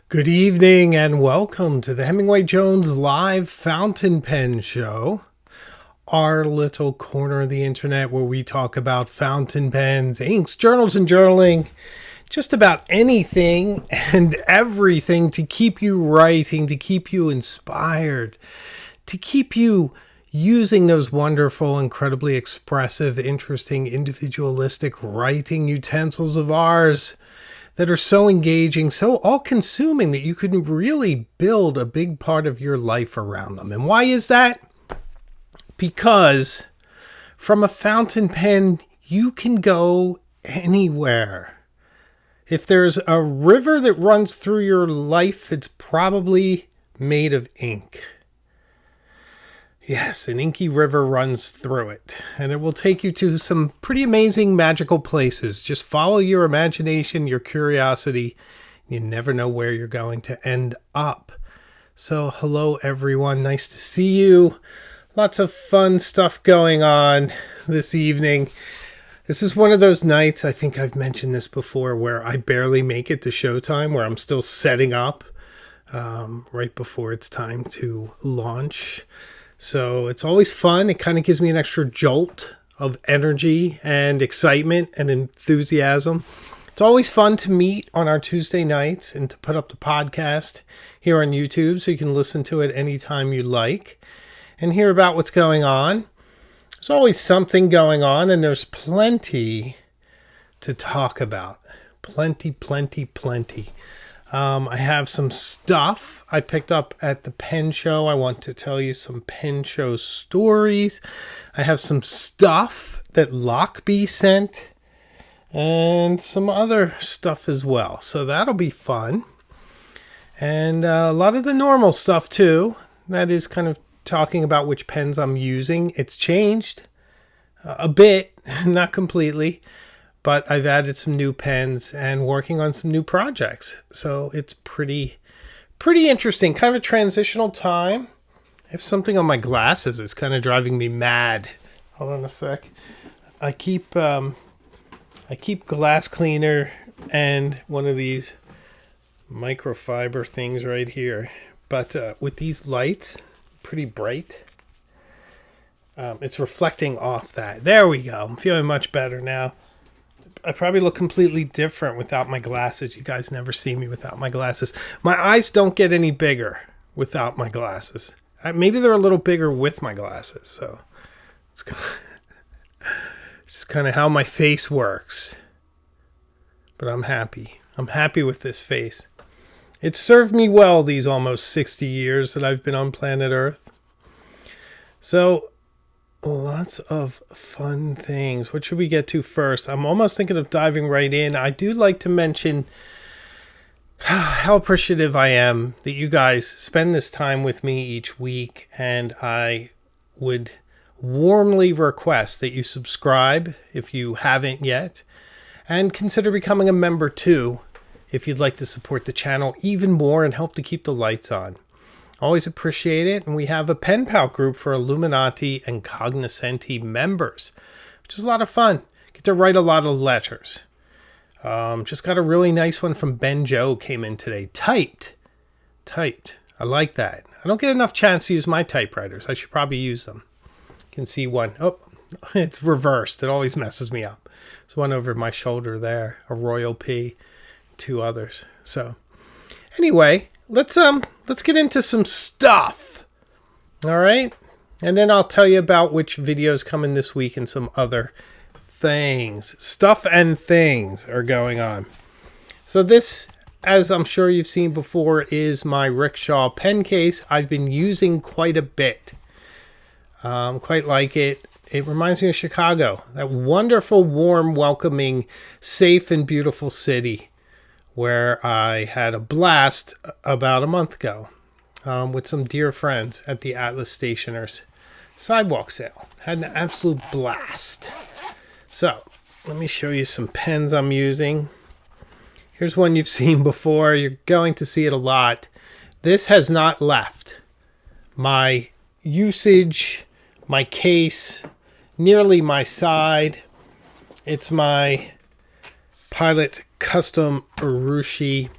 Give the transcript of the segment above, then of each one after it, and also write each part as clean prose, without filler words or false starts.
Good evening and welcome to the Hemingway Jones live fountain pen show, our little corner of the internet where we talk about fountain pens, inks, journals, and journaling, just about anything and everything to keep you writing, to keep you inspired, to keep you using those wonderful, incredibly expressive, interesting, individualistic writing utensils of ours that are so engaging, so all-consuming that you can really build a big part of your life around them. And why is that? Because from a fountain pen, you can go anywhere. If there's a river that runs through your life, it's probably made of ink. Yes, an inky river runs through it, and it will take you to some pretty amazing magical places. Just follow your imagination, your curiosity. You never know where you're going to end up. So, hello everyone. Nice to see you. Lots of fun stuff going on this evening. This is one of those nights, I think I've mentioned this before, where I barely make it to showtime, where I'm still setting up right before it's time to launch. So it's always fun. It kind of gives me an extra jolt of energy and excitement and enthusiasm. It's always fun to meet on our Tuesday nights and to put up the podcast here on YouTube so you can listen to it anytime you like and hear about what's going on. There's always something going on, and there's plenty to talk about. Plenty. I have some stuff I picked up at the pen show. I want to tell you some pen show stories. I have some stuff that Lochby sent and some other stuff as well. So that'll be fun. And a lot of the normal stuff too. That is kind of talking about which pens I'm using. It's changed a bit, not completely. But I've added some new pens and working on some new projects. So it's pretty interesting. Kind of a transitional time. I have something on my glasses. It's kind of driving me mad. Hold on a sec. I keep glass cleaner and one of these microfiber things right here. But with these lights, pretty bright. It's reflecting off that. There we go. I'm feeling much better now. I probably look completely different without my glasses. You guys never see me without my glasses. My eyes don't get any bigger without my glasses. Maybe they're a little bigger with my glasses. So it's just kind of how my face works. But I'm happy. I'm happy with this face. It's served me well these almost 60 years that I've been on planet Earth. So lots of fun things. What should we get to first? I'm almost thinking of diving right in. I do like to mention how appreciative I am that you guys spend this time with me each week, and I would warmly request that you subscribe if you haven't yet, and consider becoming a member too if you'd like to support the channel even more and help to keep the lights on. Always appreciate it. And we have a pen pal group for Illuminati and Cognoscenti members, which is a lot of fun. Get to write a lot of letters. Just got a really nice one from Ben Joe came in today. Typed. I like that. I don't get enough chance to use my typewriters. I should probably use them. You can see one. Oh, it's reversed. It always messes me up. There's one over my shoulder there. A Royal P. Two others. So anyway, let's get into some stuff. All right? And then I'll tell you about which videos coming this week and some other things. Stuff and things are going on. So this, as I'm sure you've seen before, is my Rickshaw pen case. I've been using quite a bit. Quite like it. It reminds me of Chicago. That wonderful, warm, welcoming, safe, and beautiful city where I had a blast about a month ago with some dear friends at the Atlas Stationers sidewalk sale. Had an absolute blast. So, let me show you some pens I'm using. Here's one you've seen before. You're going to see it a lot. This has not left my usage, my case, nearly my side. It's my Pilot Custom Urushi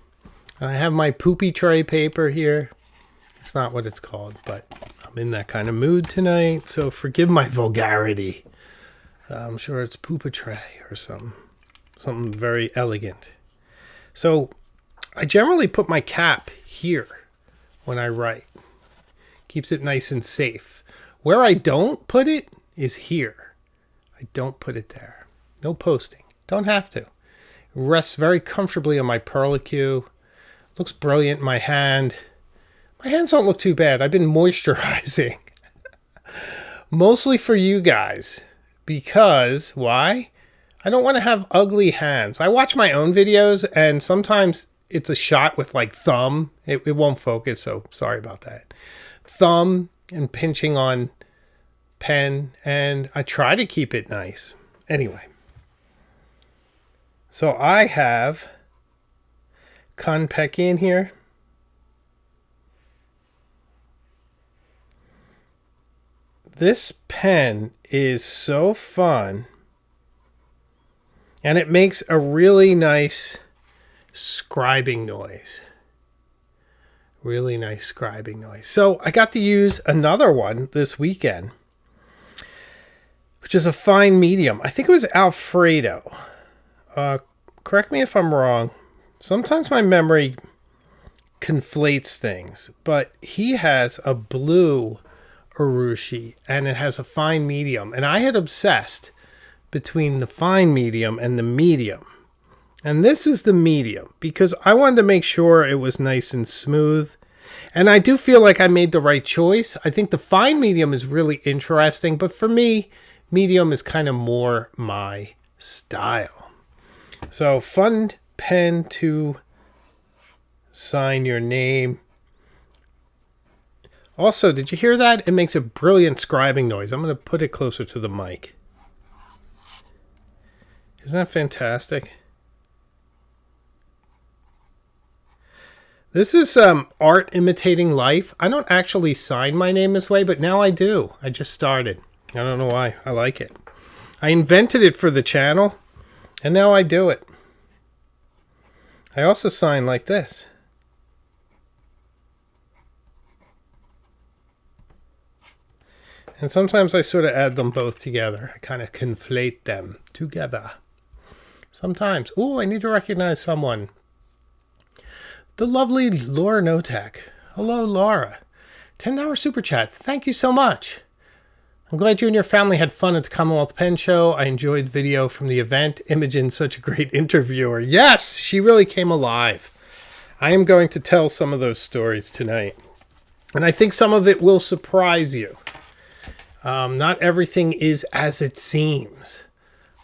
I have my poopy tray paper here. It's not what it's called, but I'm in that kind of mood tonight, so forgive my vulgarity. I'm sure it's poopa tray or something very elegant. So I generally put my cap here when I write. Keeps it nice and safe. Where I don't put it is here. I don't put it there. No posting. Don't have to. It rests very comfortably on my perlicue. Looks brilliant in my hand. My hands don't look too bad. I've been moisturizing. Mostly for you guys. Because, why? I don't want to have ugly hands. I watch my own videos and sometimes it's a shot with like thumb. It won't focus, so sorry about that. Thumb and pinching on pen, and I try to keep it nice. Anyway. So I have Konpeki in here. This pen is so fun, and it makes a really nice scribing noise. Really nice scribing noise. So I got to use another one this weekend, which is a fine medium. I think it was Alfredo. Correct me if I'm wrong. Sometimes my memory conflates things, but he has a blue urushi and it has a fine medium, and I had obsessed between the fine medium and the medium, and this is the medium because I wanted to make sure it was nice and smooth, and I do feel like I made the right choice. I think the fine medium is really interesting, but for me, medium is kind of more my style. So fun pen to sign your name. Also, did you hear that? It makes a brilliant scribing noise. I'm going to put it closer to the mic. Isn't that fantastic? This is art imitating life. I don't actually sign my name this way, but now I do. I just started. I don't know why. I like it. I invented it for the channel, and now I do it. I also sign like this. And sometimes I sort of add them both together. I kind of conflate them together. Sometimes. Oh, I need to recognize someone. The lovely Laura Notek. Hello, Laura. $10 super chat. Thank you so much. I'm glad you and your family had fun at the Commonwealth Pen Show. I enjoyed the video from the event. Imogen's such a great interviewer. Yes, she really came alive. I am going to tell some of those stories tonight. And I think some of it will surprise you. Not everything is as it seems.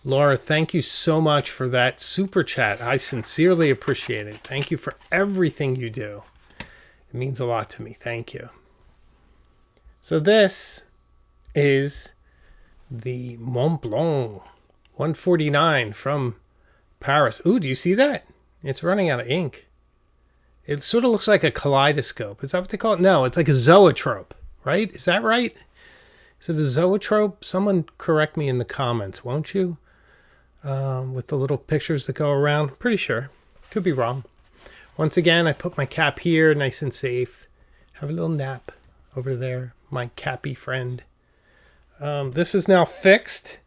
Laura, thank you so much for that super chat. I sincerely appreciate it. Thank you for everything you do. It means a lot to me. Thank you. So this is the Mont Blanc 149 from Paris. Ooh, do you see that? It's running out of ink. It sort of looks like a kaleidoscope. Is that what they call it? No, it's like a zoetrope, right? Is that right? Is it a zoetrope? Someone correct me in the comments, won't you? With the little pictures that go around. Pretty sure. Could be wrong. Once again, I put my cap here, nice and safe. Have a little nap over there, my cappy friend. This is now fixed.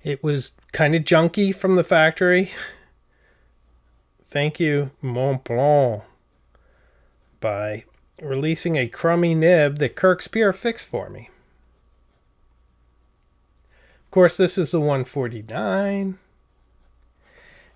It was kind of junky from the factory. Thank you, Mont Blanc, by releasing a crummy nib that Kirk Spear fixed for me. Of course, this is the 149.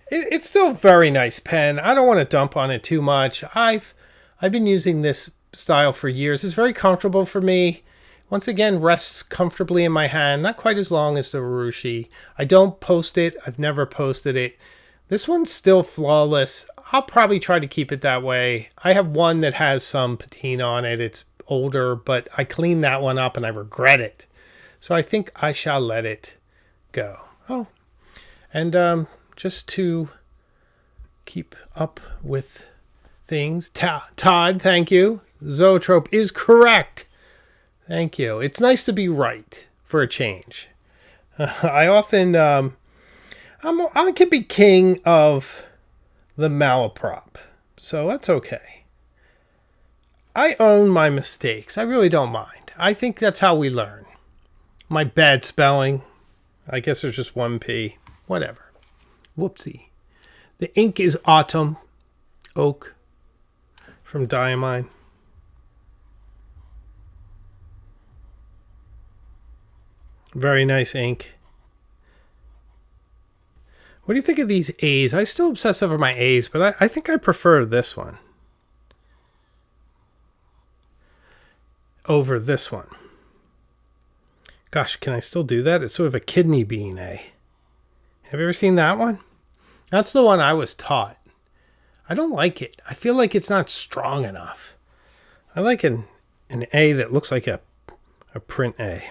It's still a very nice pen. I don't want to dump on it too much. I've been using this style for years. It's very comfortable for me. Once again, rests comfortably in my hand. Not quite as long as the Urushi. I don't post it. I've never posted it. This one's still flawless. I'll probably try to keep it that way. I have one that has some patina on it. It's older, but I cleaned that one up and I regret it. So I think I shall let it go. Oh, and just to keep up with things, Todd, thank you. Zoetrope is correct. Thank you. It's nice to be right for a change. I often, I could be king of the malaprop. So that's okay. I own my mistakes. I really don't mind. I think that's how we learn. My bad spelling. I guess there's just one P. Whatever. Whoopsie. The ink is Autumn Oak from Diamine. Very nice ink. What do you think of these A's? I still obsess over my A's, but I think I prefer this one over this one. Gosh, can I still do that? It's sort of a kidney bean A. Have you ever seen that one? That's the one I was taught. I don't like it. I feel like it's not strong enough. I like an A that looks like a print A.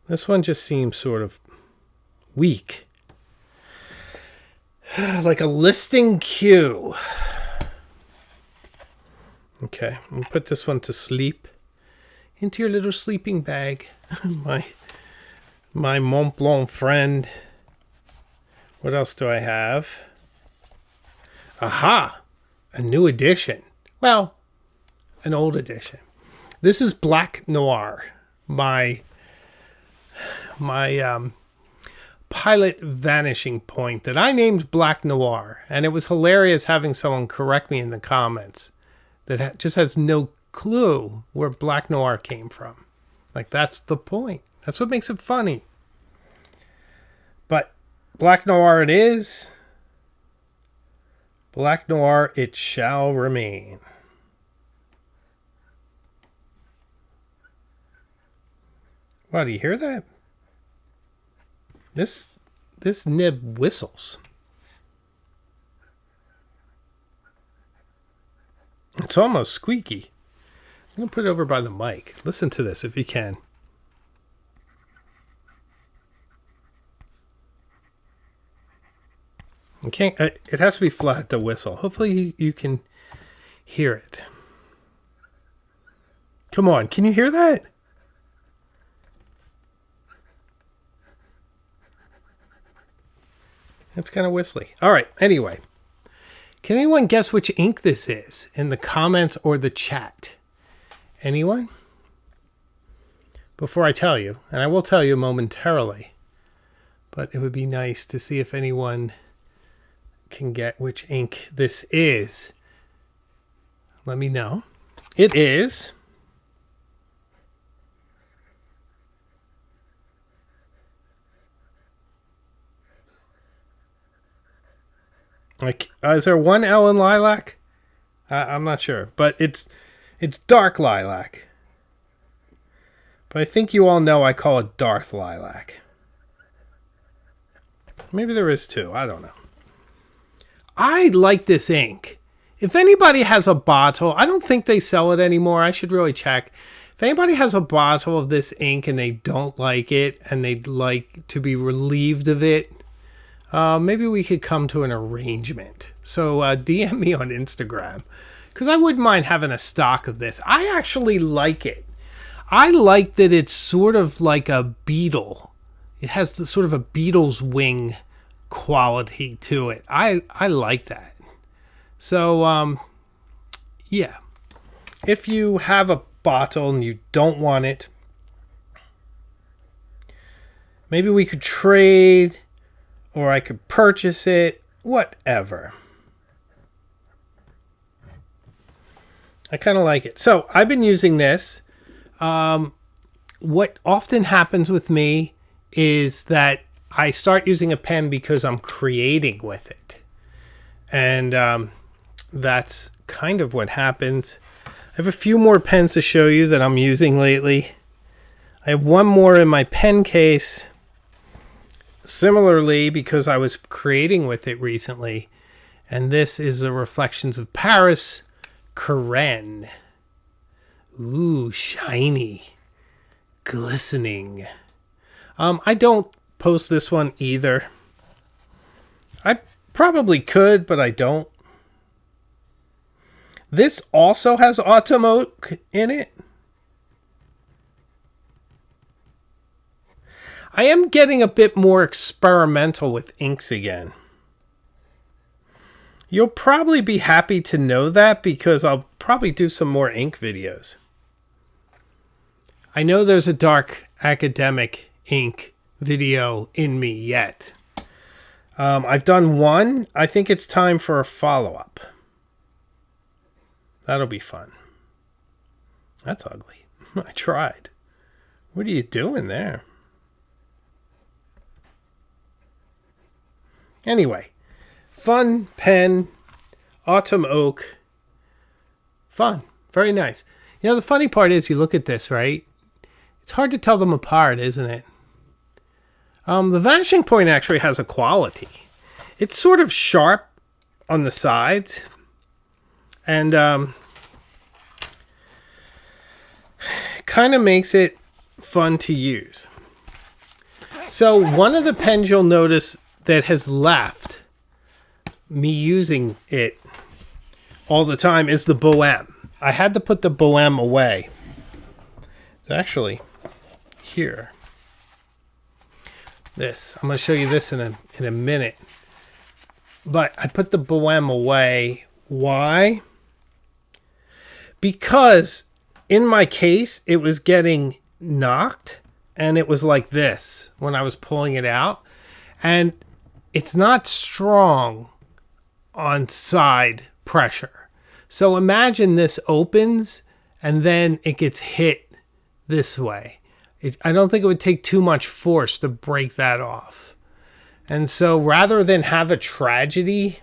This one just seems sort of weak. Like a listing queue. Okay, I'm going to put this one to sleep. Into your little sleeping bag. my Mont Blanc friend. What else do I have? Aha! A new edition. Well, an old edition. This is Black Noir. My pilot vanishing point that I named Black Noir. And it was hilarious having someone correct me in the comments that just has no clue where Black Noir came from. Like, that's the point. That's what makes it funny. But Black Noir it is. Black Noir it shall remain. Wow, do you hear that? This nib whistles. It's almost squeaky. I'm going to put it over by the mic. Listen to this if you can. You can't, it has to be flat to whistle. Hopefully you can hear it. Come on, can you hear that? It's kind of whistly. All right, anyway. Can anyone guess which ink this is in the comments or the chat? Anyone? Before I tell you, and I will tell you momentarily, but it would be nice to see if anyone can get which ink this is. Let me know. It is like, is there one L in lilac? I'm not sure, but it's dark lilac. But I think you all know I call it Darth lilac. Maybe there is two. I don't know. I like this ink. If anybody has a bottle, I don't think they sell it anymore. I should really check. If anybody has a bottle of this ink and they don't like it and they'd like to be relieved of it, maybe we could come to an arrangement. So DM me on Instagram, because I wouldn't mind having a stock of this. I actually like it. I like that it's sort of like a beetle. It has the sort of a beetle's wing quality to it. I like that. So, yeah. If you have a bottle and you don't want it, maybe we could trade, or I could purchase it, whatever. I kind of like it. So I've been using this. What often happens with me is that I start using a pen because I'm creating with it. And that's kind of what happens. I have a few more pens to show you that I'm using lately. I have one more in my pen case. Similarly, because I was creating with it recently. And this is the Reflections of Paris Karen. Ooh, shiny. Glistening. I don't post this one either. I probably could, but I don't. This also has Autumn Oak in it. I am getting a bit more experimental with inks again. You'll probably be happy to know that because I'll probably do some more ink videos. I know there's a dark academic ink video in me yet. I've done one. I think it's time for a follow-up. That'll be fun. That's ugly. I tried. What are you doing there? Anyway, fun pen, autumn oak. Fun. Very nice. You know, the funny part is you look at this, right? It's hard to tell them apart, isn't it? The vanishing point actually has a quality. It's sort of sharp on the sides. And kind of makes it fun to use. So one of the pens you'll notice that has left me using it all the time is the Bohème. I had to put the Bohème away. It's actually here. This. I'm going to show you this in a minute. But I put the Bohème away. Why? Because in my case, it was getting knocked. And it was like this when I was pulling it out. And it's not strong on side pressure. So imagine this opens and then it gets hit this way. I don't think it would take too much force to break that off. And so rather than have a tragedy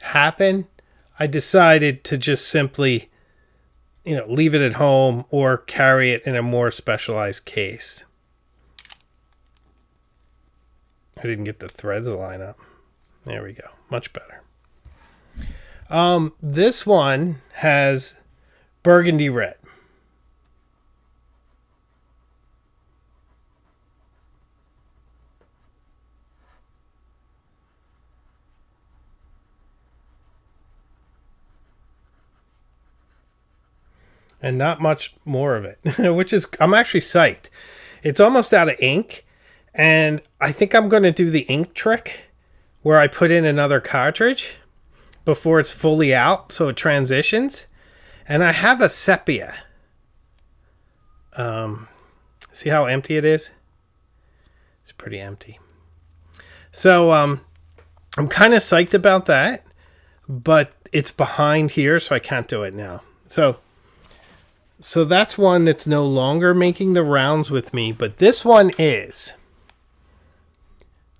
happen, I decided to just simply, leave it at home or carry it in a more specialized case. I didn't get the threads to line up. There we go. Much better. This one has burgundy red. And not much more of it, which is, I'm actually psyched. It's almost out of ink, and I think I'm going to do the ink trick where I put in another cartridge before it's fully out, so it transitions. And I have a sepia. See how empty it is? It's pretty empty. So I'm kind of psyched about that, but it's behind here, so I can't do it now. So that's one that's no longer making the rounds with me, but this one is.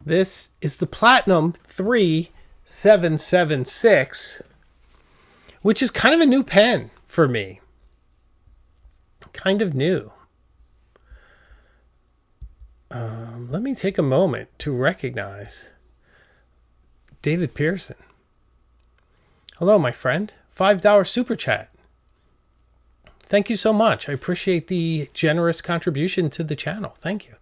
This is the Platinum 3776, which is kind of a new pen for me. Kind of new. Let me take a moment to recognize David Pearson. Hello, my friend. $5 super chat. Thank you so much. I appreciate the generous contribution to the channel. Thank you.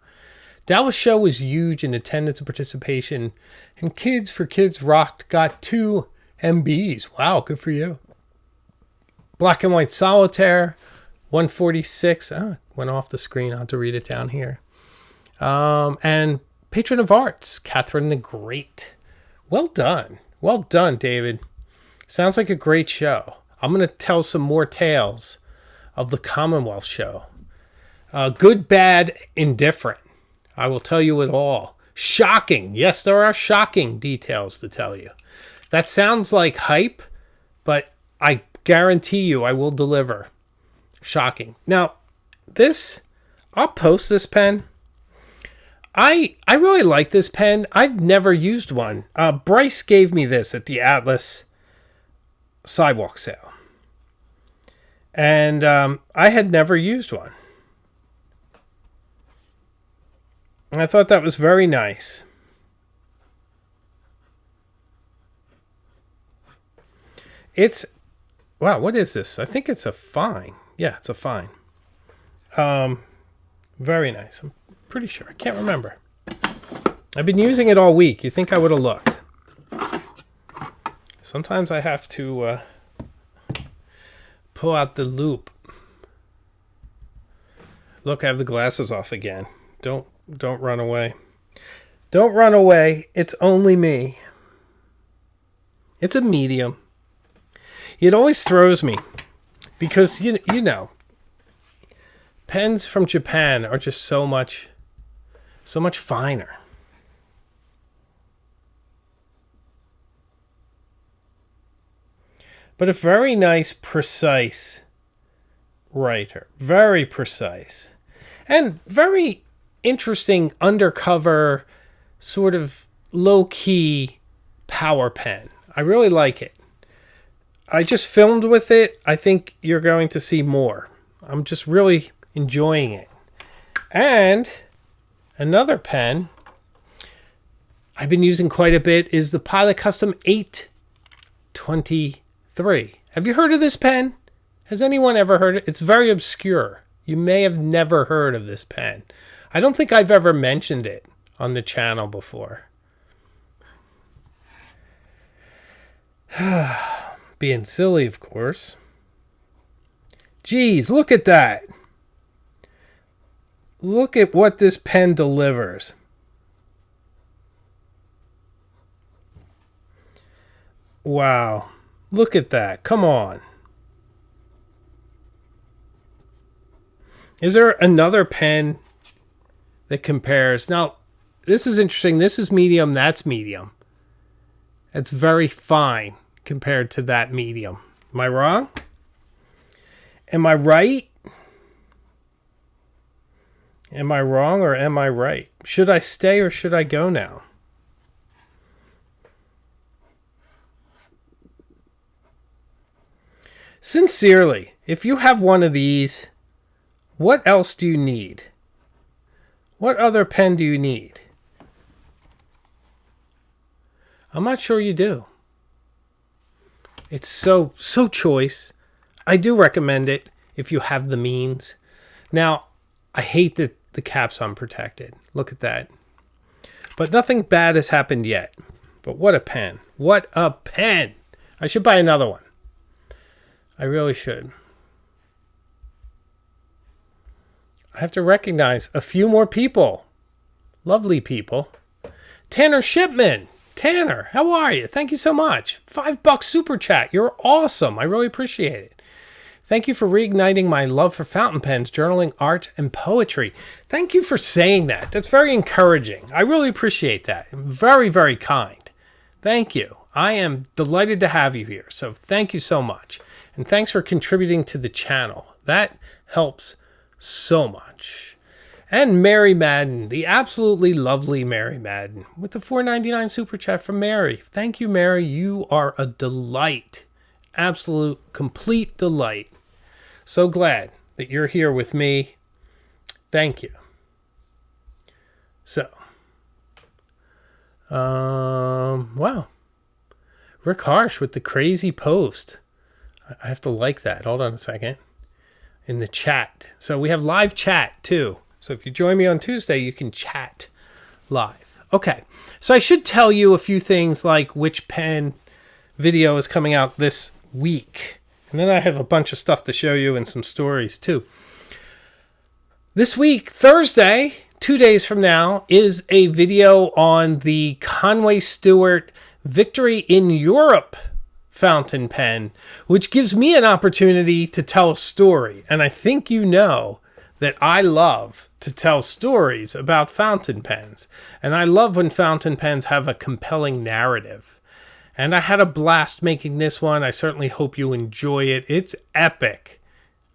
Dallas show was huge in attendance and participation, and Kids for Kids Rocked got 2 MBs. Wow, good for you. Black and White Solitaire, 146. Went off the screen. I'll have to read it down here. And Patron of Arts, Catherine the Great. Well done. Well done, David. Sounds like a great show. I'm going to tell some more tales of the Commonwealth show. Good, bad, indifferent. I will tell you it all. Shocking. Yes, there are shocking details to tell you. That sounds like hype, but I guarantee you I will deliver. Shocking. Now, I'll post this pen. I really like this pen. I've never used one. Bryce gave me this at the Atlas sidewalk sale. And I had never used one. And I thought that was very nice. Wow, what is this? I think it's a fine. Yeah, it's a fine. Very nice. I'm pretty sure. I can't remember. I've been using it all week. You think I would have looked. Sometimes I have to pull out the loop. Look, I have the glasses off again. Don't run away. Don't run away. It's only me. It's a medium. It always throws me because, you know, pens from Japan are just so much finer. But a very nice, precise writer. Very precise. And very interesting undercover, sort of low-key power pen. I really like it. I just filmed with it. I think you're going to see more. I'm just really enjoying it. And another pen I've been using quite a bit is the Pilot Custom 823. Have you heard of this pen? Has anyone ever heard it? It's very obscure. You may have never heard of this pen. I don't think I've ever mentioned it on the channel before. Being silly, of course. Geez, look at that. Look at what this pen delivers. Wow. Look at that. Come on. Is there another pen that compares? Now, this is interesting. This is medium. That's medium. It's very fine compared to that medium. Am I wrong? Am I right? Am I wrong or am I right? Should I stay or should I go now? Sincerely, if you have one of these, what else do you need? What other pen do you need? I'm not sure you do. It's so choice. I do recommend it if you have the means. Now, I hate that the cap's unprotected. Look at that. But nothing bad has happened yet. But what a pen. What a pen. I should buy another one. I really should. I have to recognize a few more people. Lovely people. Tanner Shipman. Tanner, how are you? Thank you so much. $5 super chat. You're awesome. I really appreciate it. Thank you for reigniting my love for fountain pens, journaling, art, and poetry. Thank you for saying that. That's very encouraging. I really appreciate that. Very, very kind. Thank you. I am delighted to have you here. So thank you so much. And thanks for contributing to the channel. That helps so much. And Mary Madden, the absolutely lovely Mary Madden, with the $4.99 super chat from Mary. Thank you, Mary. You are a delight. Absolute, complete delight. So glad that you're here with me. Thank you. So, wow. Rick Harsh with the crazy post. I have to like that. Hold on a second. In the chat. So we have live chat too. So if you join me on Tuesday, you can chat live. Okay. So I should tell you a few things like which pen video is coming out this week. And then I have a bunch of stuff to show you and some stories too. This week, Thursday, 2 days from now, is a video on the Conway Stewart Victory in Europe fountain pen, which gives me an opportunity to tell a story. And I think you know that I love to tell stories about fountain pens. And I love when fountain pens have a compelling narrative. And I had a blast making this one. I certainly hope you enjoy it. It's epic.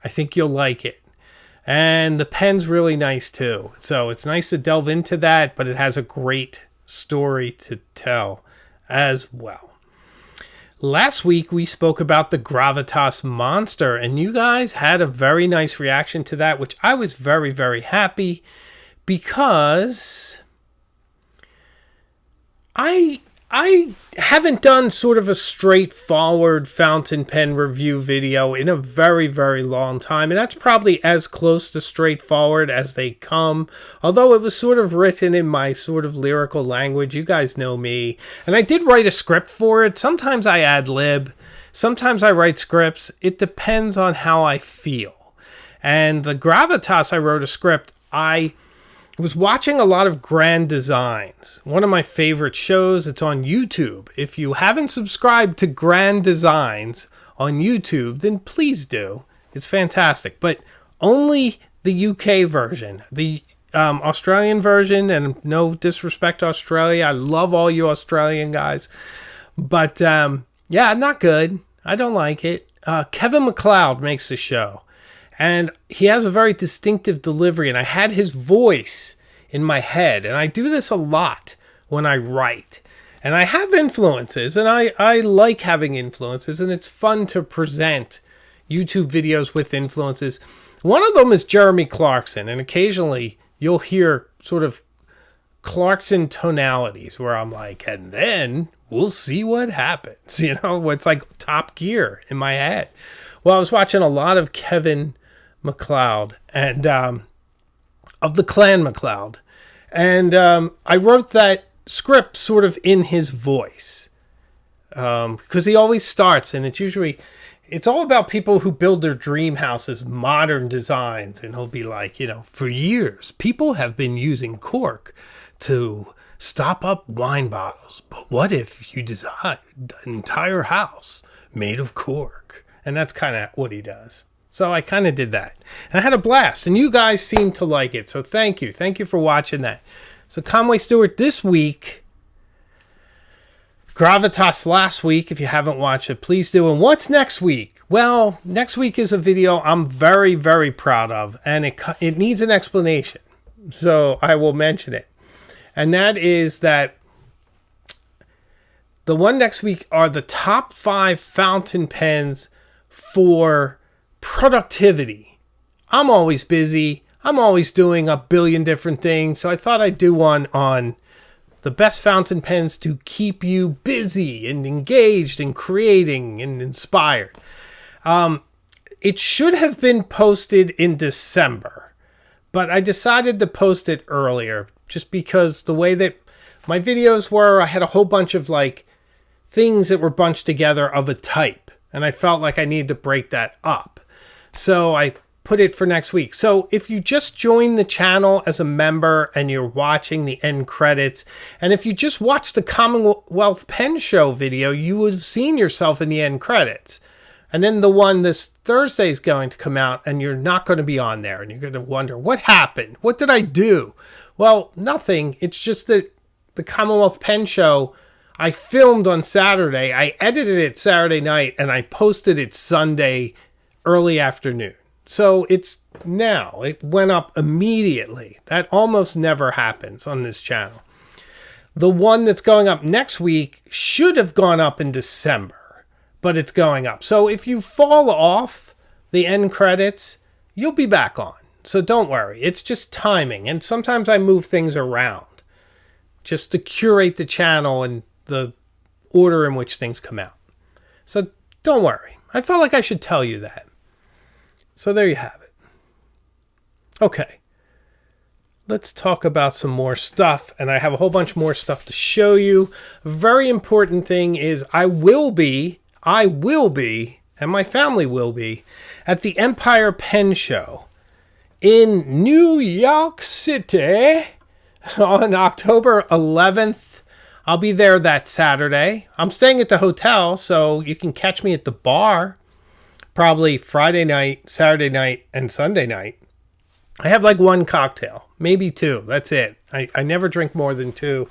I think you'll like it. And the pen's really nice too. So it's nice to delve into that, but it has a great story to tell as well. Last week, we spoke about the Gravitas Monster, and you guys had a very nice reaction to that, which I was very, very happy because I haven't done sort of a straightforward fountain pen review video in a very, very long time. And that's probably as close to straightforward as they come. Although it was sort of written in my sort of lyrical language. You guys know me. And I did write a script for it. Sometimes I ad lib. Sometimes I write scripts. It depends on how I feel. And the Gravitas, I wrote a script. I was watching a lot of Grand Designs. One of my favorite shows. It's on YouTube. If you haven't subscribed to Grand Designs on YouTube, then please do. It's fantastic. But only the UK version. The Australian version, and no disrespect to Australia. I love all you Australian guys. But yeah, not good. I don't like it. Kevin MacLeod makes the show. And he has a very distinctive delivery, and I had his voice in my head. And I do this a lot when I write. And I have influences, and I like having influences, and it's fun to present YouTube videos with influences. One of them is Jeremy Clarkson, and occasionally you'll hear sort of Clarkson tonalities where I'm like, and then we'll see what happens. You know, it's like Top Gear in my head. Well, I was watching a lot of Kevin MacLeod and of the Clan MacLeod, and I wrote that script sort of in his voice because he always starts, and it's all about people who build their dream houses, modern designs, and he'll be like, you know, for years people have been using cork to stop up wine bottles, but what if you design an entire house made of cork? And that's kind of what he does. So I kind of did that. And I had a blast. And you guys seem to like it. So thank you. Thank you for watching that. So Conway Stewart this week. Gravitas last week. If you haven't watched it, please do. And what's next week? Well, next week is a video I'm very, very proud of. And it needs an explanation. So I will mention it. And that is that the one next week are the top 5 fountain pens for productivity. I'm always busy. I'm always doing a billion different things. So I thought I'd do one on the best fountain pens to keep you busy and engaged and creating and inspired. It should have been posted in December, but I decided to post it earlier just because the way that my videos were, I had a whole bunch of like things that were bunched together of a type, and I felt like I needed to break that up. So I put it for next week. So if you just joined the channel as a member and you're watching the end credits, and if you just watched the Commonwealth Pen Show video, you would have seen yourself in the end credits. And then the one this Thursday is going to come out, and you're not going to be on there, and you're going to wonder, what happened? What did I do? Well, nothing. It's just that the Commonwealth Pen Show, I filmed on Saturday, I edited it Saturday night, and I posted it Sunday early afternoon. So it's now. It went up immediately. That almost never happens on this channel. The one that's going up next week should have gone up in December, but it's going up. So if you fall off the end credits, you'll be back on. So don't worry. It's just timing. And sometimes I move things around just to curate the channel and the order in which things come out. So don't worry. I felt like I should tell you that. So there you have it. Okay. Let's talk about some more stuff. And I have a whole bunch more stuff to show you. A very important thing is I will be, and my family will be, at the Empire Pen Show in New York City on October 11th. I'll be there that Saturday. I'm staying at the hotel, so you can catch me at the bar. Probably Friday night, Saturday night, and Sunday night. I have like one cocktail, maybe 2. That's it. I never drink more than 2.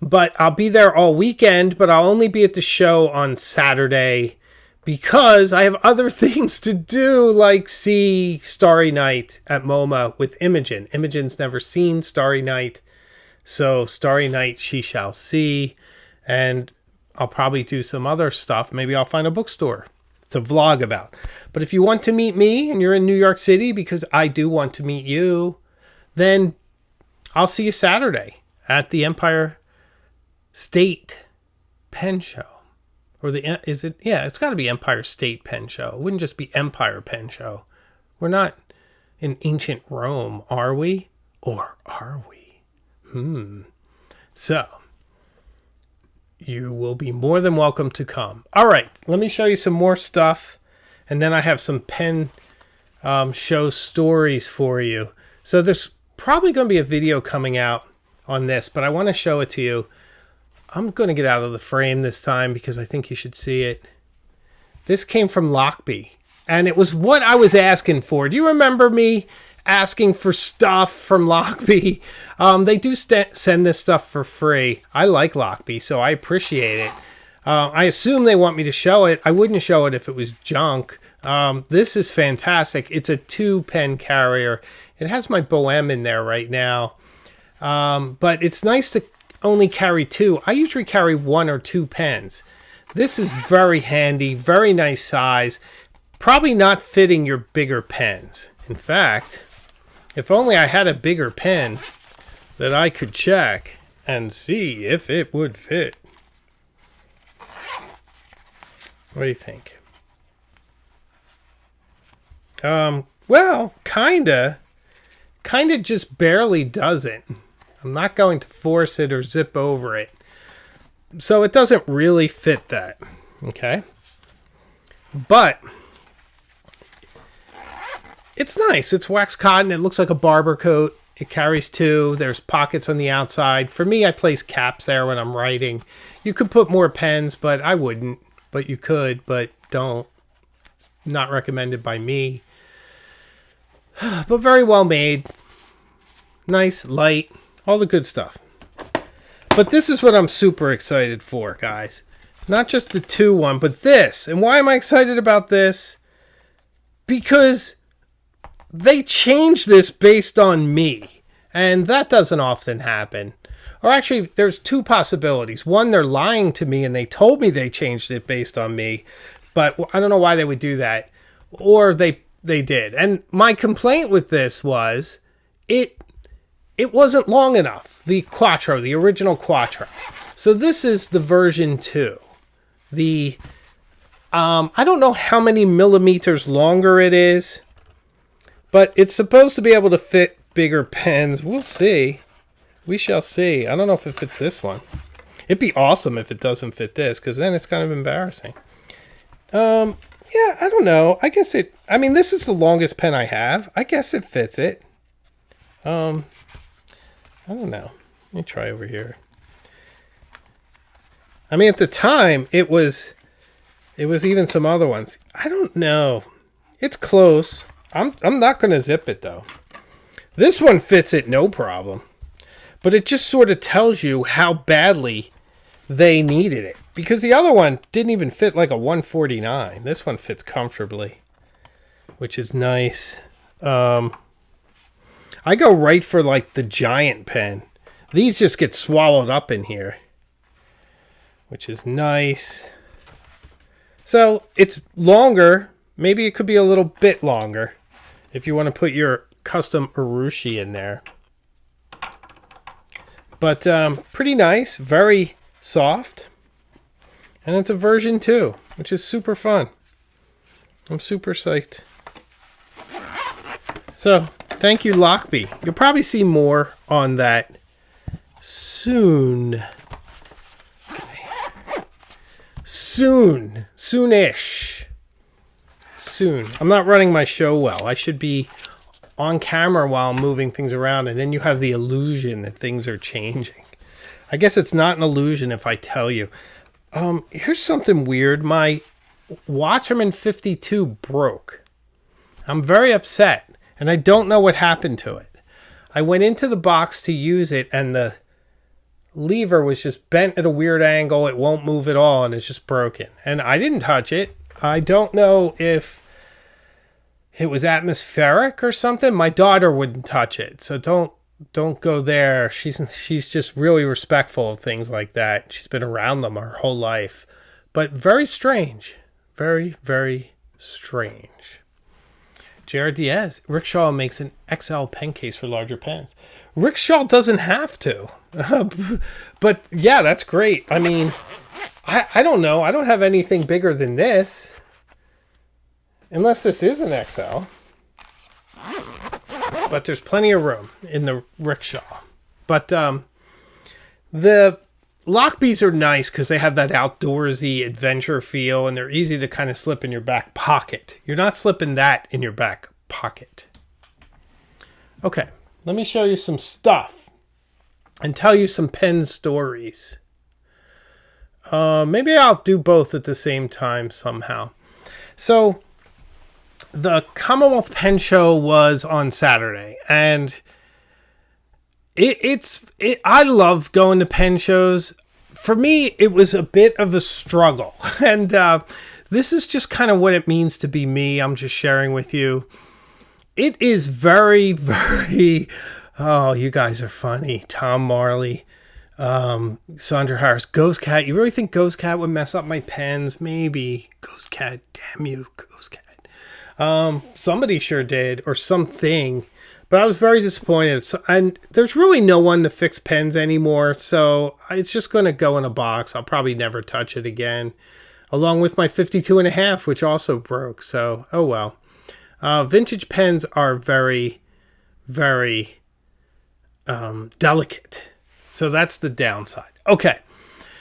But I'll be there all weekend, but I'll only be at the show on Saturday because I have other things to do, like see Starry Night at MoMA with Imogen. Imogen's never seen Starry Night, so Starry Night she shall see. And I'll probably do some other stuff. Maybe I'll find a bookstore to vlog about. But if you want to meet me and you're in New York City, because I do want to meet you, then I'll see you Saturday at the Empire State Pen Show. Or it's got to be Empire State Pen Show. It wouldn't just be Empire Pen Show. We're not in ancient Rome, are we? Or are we? So you will be more than welcome to come. All right, let me show you some more stuff, and then I have some pen show stories for you. So there's probably going to be a video coming out on this, but I want to show it to you. I'm going to get out of the frame this time because I think you should see it. This came from Lochby, and it was what I was asking for. Do you remember me asking for stuff from Lochby? They do send this stuff for free. I like Lochby, so I appreciate it. I assume they want me to show it. I wouldn't show it if it was junk. This is fantastic. It's a 2-pen carrier. It has my Bohème in there right now. But it's nice to only carry 2. I usually carry 1 or 2 pens. This is very handy, very nice size. Probably not fitting your bigger pens. In fact, if only I had a bigger pen that I could check and see if it would fit. What do you think? Well, kinda just barely doesn't. I'm not going to force it or zip over it. So it doesn't really fit that. Okay? But it's nice. It's wax cotton. It looks like a barber coat. It carries 2. There's pockets on the outside. For me, I place caps there when I'm writing. You could put more pens, but I wouldn't. But you could, but don't. It's not recommended by me. But very well made. Nice, light, all the good stuff. But this is what I'm super excited for, guys. Not just the 2 one, but this. And why am I excited about this? Because they changed this based on me. And that doesn't often happen. Or actually, there's 2 possibilities. One, they're lying to me and they told me they changed it based on me. But I don't know why they would do that. Or they did. And my complaint with this was it wasn't long enough. The Quattro, the original Quattro. So this is the version 2. The I don't know how many millimeters longer it is, but it's supposed to be able to fit bigger pens. We'll see. We shall see. I don't know if it fits this one. It'd be awesome if it doesn't fit this, because then it's kind of embarrassing. Yeah, I don't know. I guess I mean, this is the longest pen I have. I guess it fits it. I don't know. Let me try over here. I mean, at the time, it was even some other ones. I don't know. It's close. I'm not going to zip it, though. This one fits it no problem. But it just sort of tells you how badly they needed it. Because the other one didn't even fit like a 149. This one fits comfortably, which is nice. I go right for like the giant pen. These just get swallowed up in here, which is nice. So it's longer. Maybe it could be a little bit longer if you want to put your custom urushi in there. But pretty nice, very soft. And it's a version 2, which is super fun. I'm super psyched. So, thank you, Lochby. You'll probably see more on that soon. Okay. Soonish. Soon. I'm not running my show well. I should be on camera while I'm moving things around, and then you have the illusion that things are changing. I guess it's not an illusion if I tell you. Here's something weird. My Waterman 52 broke. I'm very upset, and I don't know what happened to it. I went into the box to use it, and the lever was just bent at a weird angle. It won't move at all, and it's just broken. And I didn't touch it. I don't know if it was atmospheric or something. My daughter wouldn't touch it, so don't go there. She's just really respectful of things like that. She's been around them her whole life. But very strange. Very, very strange. Jared Diaz. Rickshaw makes an XL pen case for larger pens. Rickshaw doesn't have to. But yeah, that's great. I mean, I don't know. I don't have anything bigger than this. Unless this is an XL. But there's plenty of room in the rickshaw. But the Lochbys are nice because they have that outdoorsy adventure feel, and they're easy to kind of slip in your back pocket. You're not slipping that in your back pocket. Okay, let me show you some stuff and tell you some pen stories. Maybe I'll do both at the same time somehow. So the Commonwealth Pen Show was on Saturday, and I love going to pen shows. For me, it was a bit of a struggle, and this is just kind of what it means to be me. I'm just sharing with you. It is very, very, oh, you guys are funny. Tom Marley, Sandra Harris, Ghost Cat. You really think Ghost Cat would mess up my pens? Maybe. Ghost Cat, damn you, Ghost Cat. Somebody sure did, or something. But I was very disappointed. So, and there's really no one to fix pens anymore, so it's just going to go in a box. I'll probably never touch it again, along with my 52.5, which also broke. So, oh well. Vintage pens are very, very delicate. So that's the downside. Okay,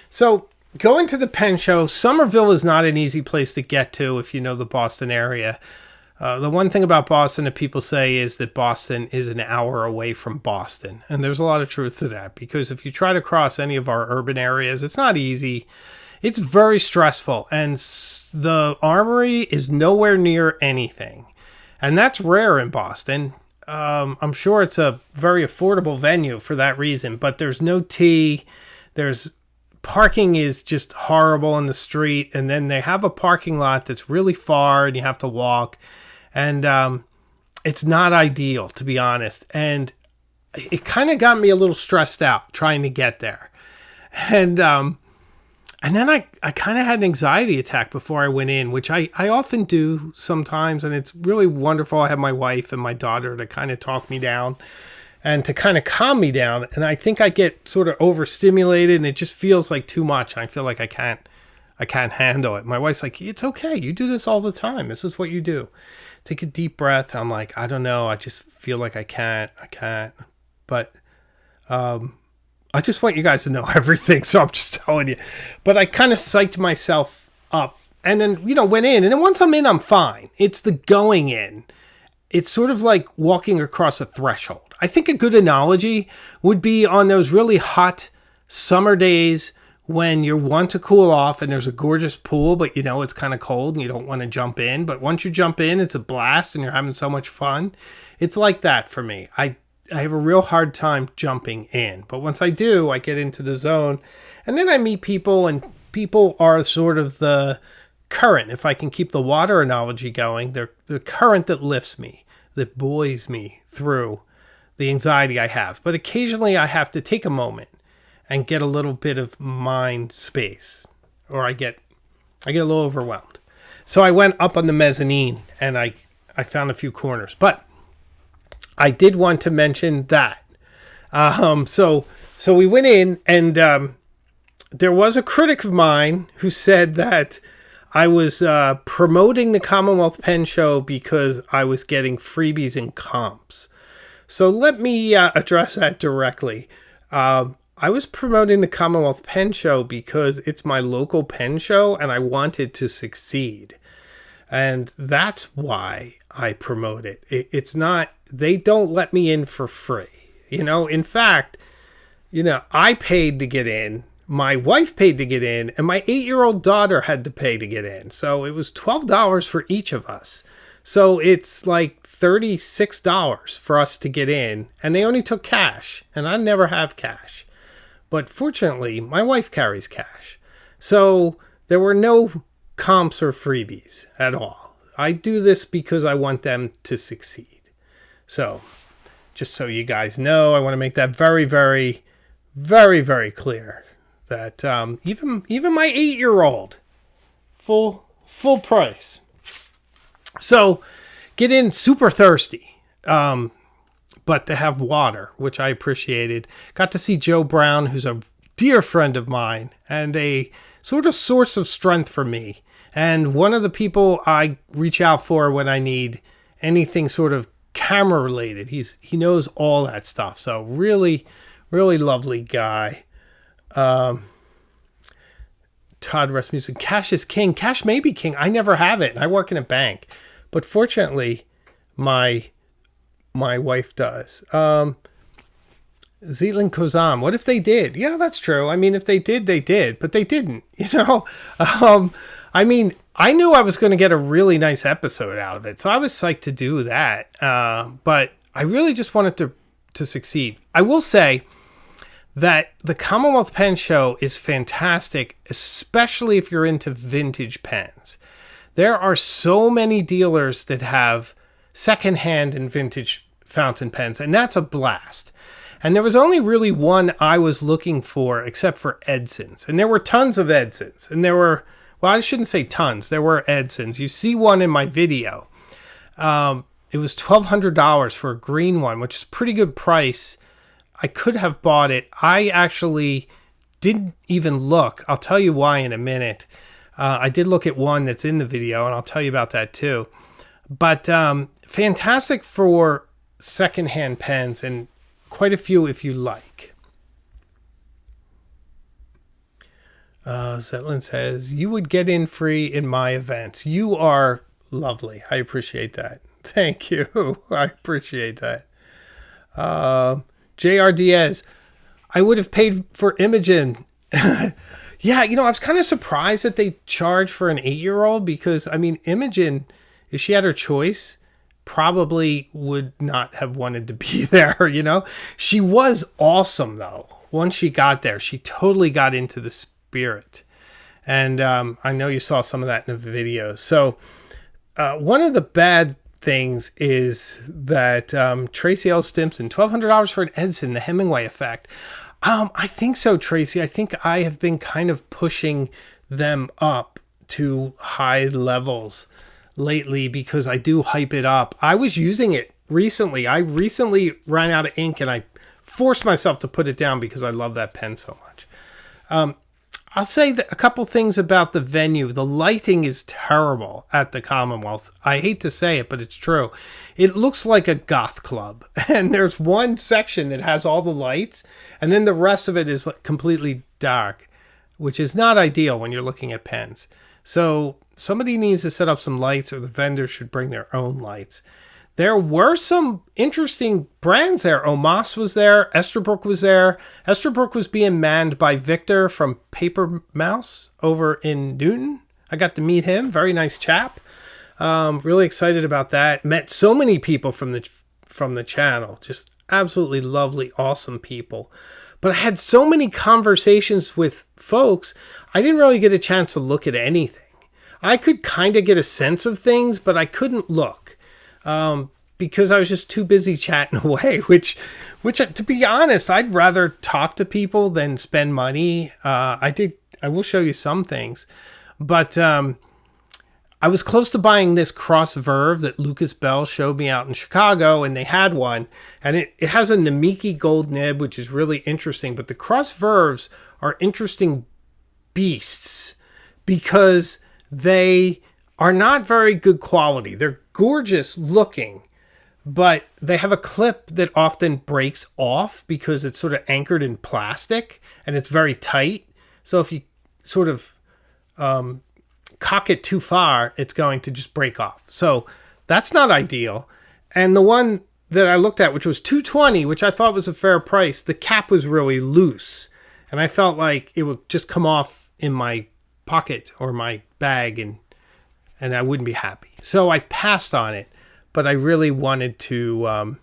so going to the pen show, Somerville is not an easy place to get to if you know the Boston area. The one thing about Boston that people say is that Boston is an hour away from Boston. And there's a lot of truth to that, because if you try to cross any of our urban areas, it's not easy. It's very stressful. And the Armory is nowhere near anything. And that's rare in Boston. I'm sure it's a very affordable venue for that reason. But there's no tea. There's parking is just horrible in the street. And then they have a parking lot that's really far and you have to walk. And it's not ideal, to be honest. And it kind of got me a little stressed out trying to get there. And then I kind of had an anxiety attack before I went in, which I often do sometimes. And it's really wonderful. I have my wife and my daughter to kind of talk me down and to kind of calm me down. And I think I get sort of overstimulated and it just feels like too much. I feel like I can't handle it. My wife's like, it's okay. You do this all the time. This is what you do. Take a deep breath. I'm like, I don't know. I just feel like I can't. But I just want you guys to know everything. So I'm just telling you. But I kind of psyched myself up and then, went in. And then once I'm in, I'm fine. It's the going in. It's sort of like walking across a threshold. I think a good analogy would be on those really hot summer days when you want to cool off and there's a gorgeous pool, but it's kind of cold and you don't want to jump in. But once you jump in, it's a blast and you're having so much fun. It's like that for me. I have a real hard time jumping in. But once I do, I get into the zone. And then I meet people, and people are sort of the current. If I can keep the water analogy going, they're the current that lifts me, that buoys me through the anxiety I have. But occasionally I have to take a moment and get a little bit of mind space, or I get a little overwhelmed. So I went up on the mezzanine and I found a few corners, but I did want to mention that. So we went in, and there was a critic of mine who said that I was promoting the Commonwealth Pen Show because I was getting freebies and comps. So let me address that directly. I was promoting the Commonwealth Pen Show because it's my local pen show and I wanted to succeed. And that's why I promote it. It's not, they don't let me in for free. In fact, I paid to get in, my wife paid to get in, and my 8-year-old daughter had to pay to get in. So it was $12 for each of us. So it's like $36 for us to get in, and they only took cash, and I never have cash. But fortunately, my wife carries cash. So there were no comps or freebies at all. I do this because I want them to succeed. So just so you guys know, I want to make that very, very, very, very clear that even my 8-year-old, full price. So get in super thirsty. But to have water, which I appreciated. Got to see Joe Brown, who's a dear friend of mine and a sort of source of strength for me. And one of the people I reach out for when I need anything sort of camera related. He knows all that stuff. So really, really lovely guy. Todd Rasmussen. Cash is king. Cash may be king. I never have it. I work in a bank. But fortunately, my my wife does. Zealand Kozam. What if they did? Yeah, that's true. I mean, if they did, they did, but they didn't, you know? I mean, I knew I was going to get a really nice episode out of it, so I was psyched to do that. But I really just wanted to succeed. I will say that the Commonwealth Pen Show is fantastic, especially if you're into vintage pens. There are so many dealers that have secondhand and vintage fountain pens, and that's a blast. And there was only really one I was looking for, except for Edson's. And there were tons of Edson's. And there were, well, I shouldn't say tons. There were Edson's. You see one in my video. It was $1,200 for a green one, which is a pretty good price. I could have bought it. I actually didn't even look. I'll tell you why in a minute. I did look at one that's in the video, and I'll tell you about that too. But fantastic for secondhand pens, and quite a few if you like. Zetlin says, you would get in free in my events. You are lovely. I appreciate that. Thank you. I appreciate that. J.R. Diaz, I would have paid for Imogen. Yeah, you know, I was kind of surprised that they charge for an 8-year-old because, I mean, Imogen, if she had her choice, probably would not have wanted to be there, you know? She was awesome, though. Once she got there, she totally got into the spirit. And I know you saw some of that in the video. So one of the bad things is that Tracy L. Stimson, $1,200 for an Edson, the Hemingway effect. I think so, Tracy. I think I have been kind of pushing them up to high levels lately because I do hype it up. I was using it recently. I recently ran out of ink and I forced myself to put it down because I love that pen so much. I'll say that a couple things about the venue. The lighting is terrible at the Commonwealth. I hate to say it, but it's true. It looks like a goth club. And there's one section that has all the lights, and then the rest of it is completely dark, which is not ideal when you're looking at pens. So somebody needs to set up some lights, or the vendors should bring their own lights. There were some interesting brands there. Omas was there. Esterbrook was there. Esterbrook was being manned by Victor from Paper Mouse over in Newton. I got to meet him. Very nice chap. Really excited about that. Met so many people from the channel. Just absolutely lovely, awesome people. But I had so many conversations with folks, I didn't really get a chance to look at anything. I could kind of get a sense of things, but I couldn't look. Because I was just too busy chatting away, which, to be honest, I'd rather talk to people than spend money. I will show you some things, but, I was close to buying this cross verve that Lucas Bell showed me out in Chicago, and they had one, and it has a Namiki gold nib, which is really interesting, but the cross verves are interesting beasts because they are not very good quality. They're gorgeous looking, but they have a clip that often breaks off because it's sort of anchored in plastic and it's very tight. So if you sort of cock it too far, it's going to just break off. So that's not ideal. And the one that I looked at, which was $220, which I thought was a fair price, the cap was really loose. And I felt like it would just come off in my pocket or my bag and I wouldn't be happy. So I passed on it, but I really wanted to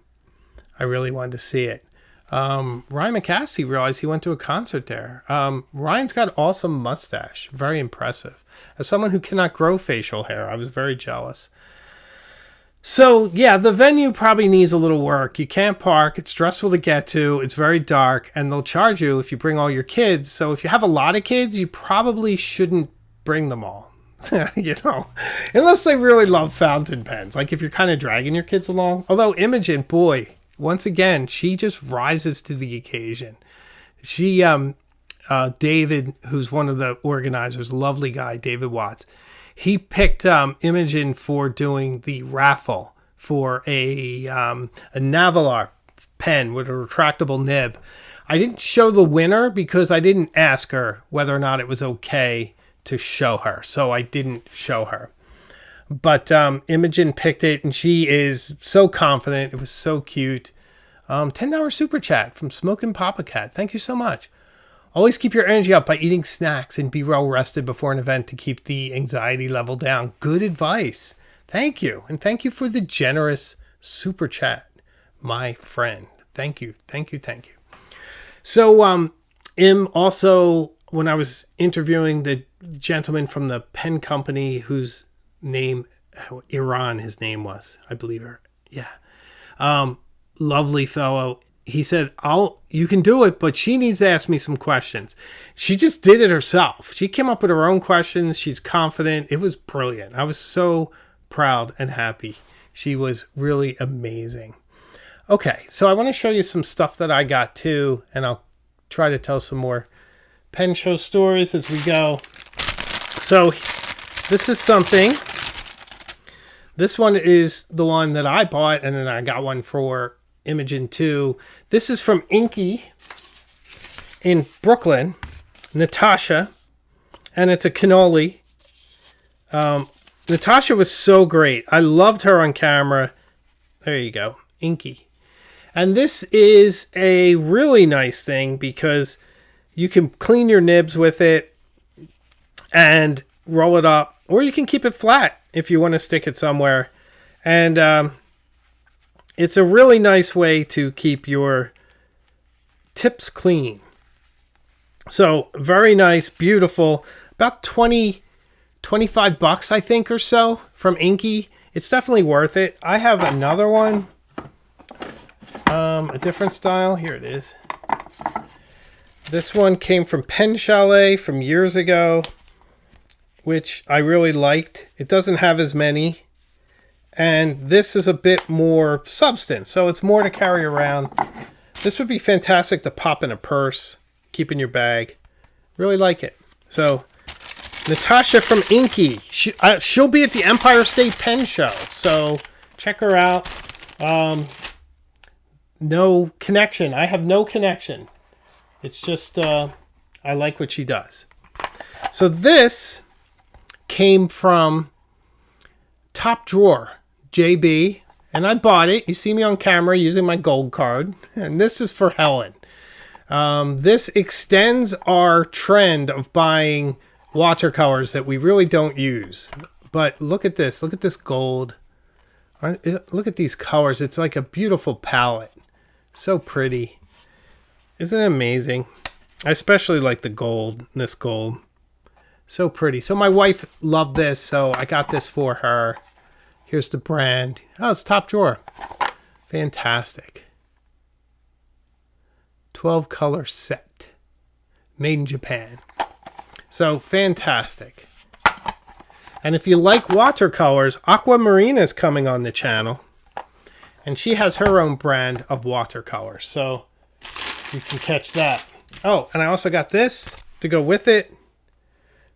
see it. Ryan McCasey realized he went to a concert there. Ryan's got an awesome mustache. Very impressive. As someone who cannot grow facial hair, I was very jealous. So, yeah, the venue probably needs a little work. You can't park. It's stressful to get to. It's very dark. And they'll charge you if you bring all your kids. So if you have a lot of kids, you probably shouldn't bring them all. You know, unless they really love fountain pens. Like if you're kind of dragging your kids along. Although Imogen, boy, once again, she just rises to the occasion. She, David, who's one of the organizers, lovely guy, David Watts, he picked Imogen for doing the raffle for a Navalar pen with a retractable nib. I didn't show the winner because I didn't ask her whether or not it was okay to show her. So I didn't show her. But Imogen picked it, and she is so confident. It was so cute. $10 super chat from Smokin' Papa Cat. Thank you so much. Always keep your energy up by eating snacks and be well rested before an event to keep the anxiety level down. Good advice. Thank you. And thank you for the generous super chat, my friend. Thank you. Thank you. Thank you. So, also, when I was interviewing the gentleman from the pen company whose name, Iran, his name was, I believe her. Yeah. Lovely fellow. He said, you can do it, but she needs to ask me some questions. She just did it herself. She came up with her own questions. She's confident. It was brilliant. I was so proud and happy. She was really amazing. Okay, so I want to show you some stuff that I got too, and I'll try to tell some more pen show stories as we go. So this is something. This one is the one that I bought, and then I got one for Imogen too. This is from Inky in Brooklyn, Natasha, and it's a cannoli. Natasha was so great. I loved her on camera. There you go, Inky. And this is a really nice thing because you can clean your nibs with it and roll it up, or you can keep it flat if you want to stick it somewhere. And it's a really nice way to keep your tips clean. So very nice, beautiful. About 25 bucks, I think, or so from Inky. It's definitely worth it. I have another one. A different style. Here it is. This one came from Pen Chalet from years ago, which I really liked. It doesn't have as many. And this is a bit more substance, so it's more to carry around. This would be fantastic to pop in a purse, keep in your bag. Really like it. So, Natasha from Inky. She'll be at the Empire State Pen Show, so check her out. No connection. I have no connection. It's just, I like what she does. So this came from Top Drawer, JB, and I bought it. You see me on camera using my gold card, and this is for Helen. This extends our trend of buying watercolors that we really don't use. But look at this. Look at this gold. Look at these colors. It's like a beautiful palette. So pretty. Isn't it amazing? I especially like the gold, this gold. So pretty. So my wife loved this, so I got this for her. Here's the brand. Oh, it's Top Drawer. Fantastic. 12 color set. Made in Japan. So fantastic. And if you like watercolors, Aquamarina is coming on the channel. And she has her own brand of watercolors. So you can catch that. Oh, and I also got this to go with it.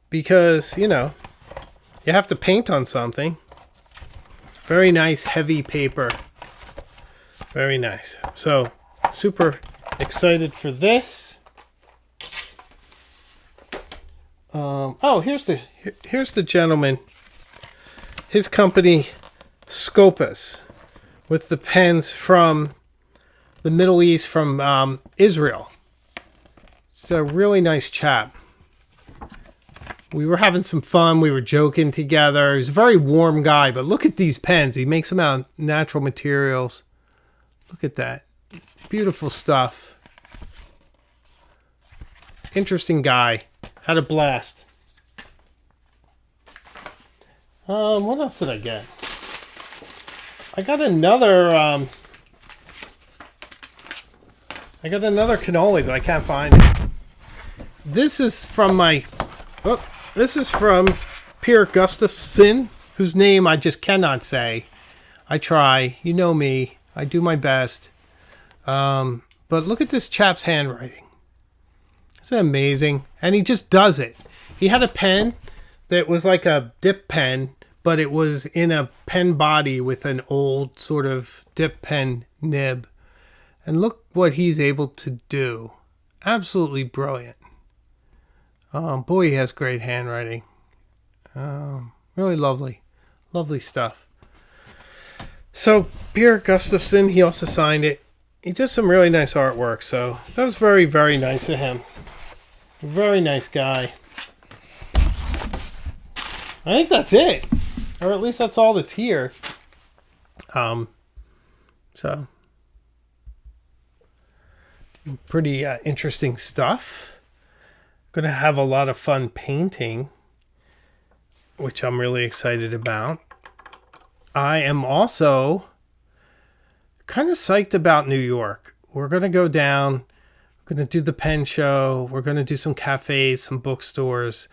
Because, you know, you have to paint on something. Very nice, heavy paper. Very nice. So, super excited for this. Oh, here's the gentleman. His company, Scopus, with the pens from the Middle East, from Israel. It's a really nice chap. We were having some fun. We were joking together. He's a very warm guy, but look at these pens. He makes them out of natural materials. Look at that. Beautiful stuff. Interesting guy. Had a blast. What else did I get? I got another cannoli, but I can't find it. This is from Pierre Gustafson, whose name I just cannot say. I try. You know me. I do my best. But look at this chap's handwriting. Isn't it amazing? And he just does it. He had a pen that was like a dip pen, but it was in a pen body with an old sort of dip pen nib. And look what he's able to do. Absolutely brilliant. Boy, he has great handwriting. Really lovely. Lovely stuff. So, Pierre Gustafson, he also signed it. He did some really nice artwork, so that was very, very nice of him. Very nice guy. I think that's it. Or at least that's all that's here. So, pretty interesting stuff. Gonna have a lot of fun painting, which I'm really excited about. I am also kind of psyched about New York. We're gonna go down. We're gonna do the pen show. We're gonna do some cafes, some bookstores.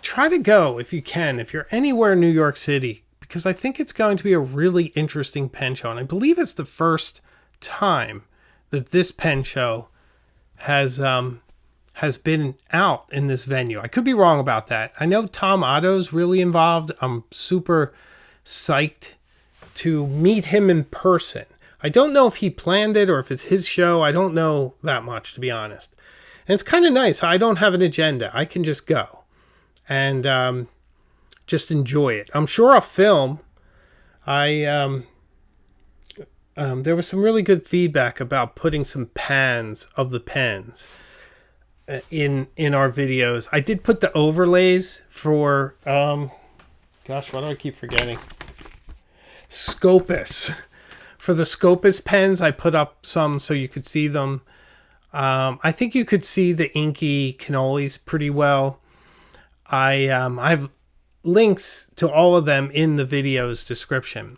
Try to go if you can, if you're anywhere in New York City, because I think it's going to be a really interesting pen show. And I believe it's the first time that this pen show has been out in this venue. I could be wrong about that. I know Tom Otto's really involved. I'm super psyched to meet him in person. I don't know if he planned it or if it's his show. I don't know that much, to be honest. And it's kind of nice. I don't have an agenda. I can just go and just enjoy it. I'm sure I'll film. There was some really good feedback about putting some pans of the pens in our videos. I did put the overlays for gosh, why do I keep forgetting? Scopus. For the Scopus pens, I put up some so you could see them. I think you could see the inky cannolis pretty well. I have links to all of them in the video's description.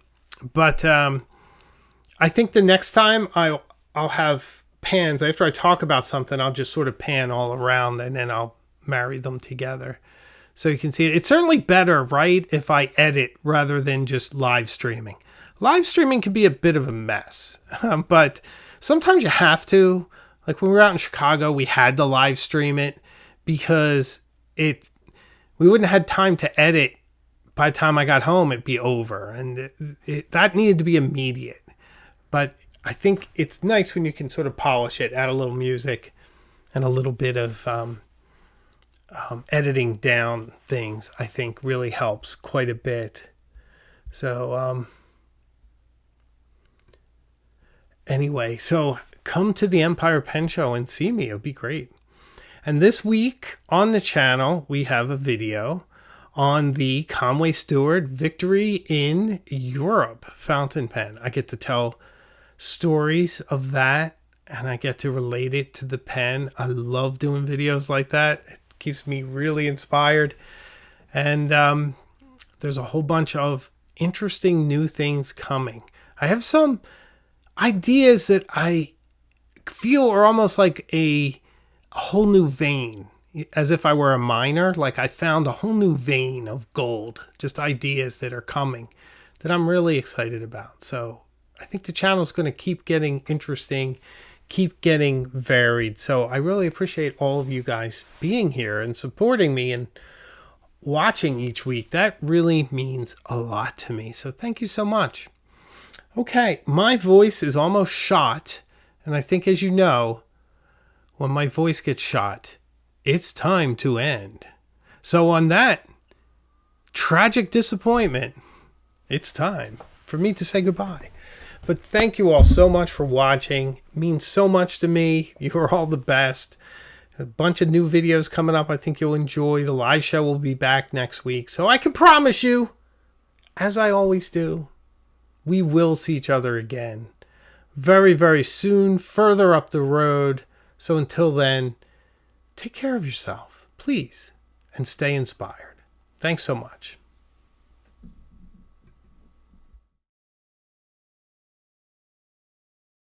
But I think the next time I'll have pans. After I talk about something, I'll just sort of pan all around and then I'll marry them together. So you can see it. It's certainly better, right, if I edit rather than just live streaming. Live streaming can be a bit of a mess, but sometimes you have to. Like when we were out in Chicago, we had to live stream it because we wouldn't have had time to edit. By the time I got home, it'd be over, and that needed to be immediate. But I think it's nice when you can sort of polish it, add a little music, and a little bit of editing down things. I think really helps quite a bit. So anyway, so come to the Empire Pen Show and see me. It'll be great. And this week on the channel, we have a video on the Conway Stewart Victory in Europe fountain pen. I get to tell stories of that, and I get to relate it to the pen. I love doing videos like that. It keeps me really inspired. And there's a whole bunch of interesting new things coming. I have some ideas that I feel are almost like a whole new vein, as if I were a miner. Like I found a whole new vein of gold, just ideas that are coming that I'm really excited about. So I think the channel is going to keep getting interesting, keep getting varied. So I really appreciate all of you guys being here and supporting me and watching each week. That really means a lot to me. So thank you so much. Okay, my voice is almost shot. And I think, as you know, when my voice gets shot, it's time to end. So on that tragic disappointment, it's time for me to say goodbye. But thank you all so much for watching. It means so much to me. You are all the best. A bunch of new videos coming up I think you'll enjoy. The live show will be back next week. So I can promise you, as I always do, we will see each other again very, very soon, further up the road. So until then, take care of yourself, please, and stay inspired. Thanks so much.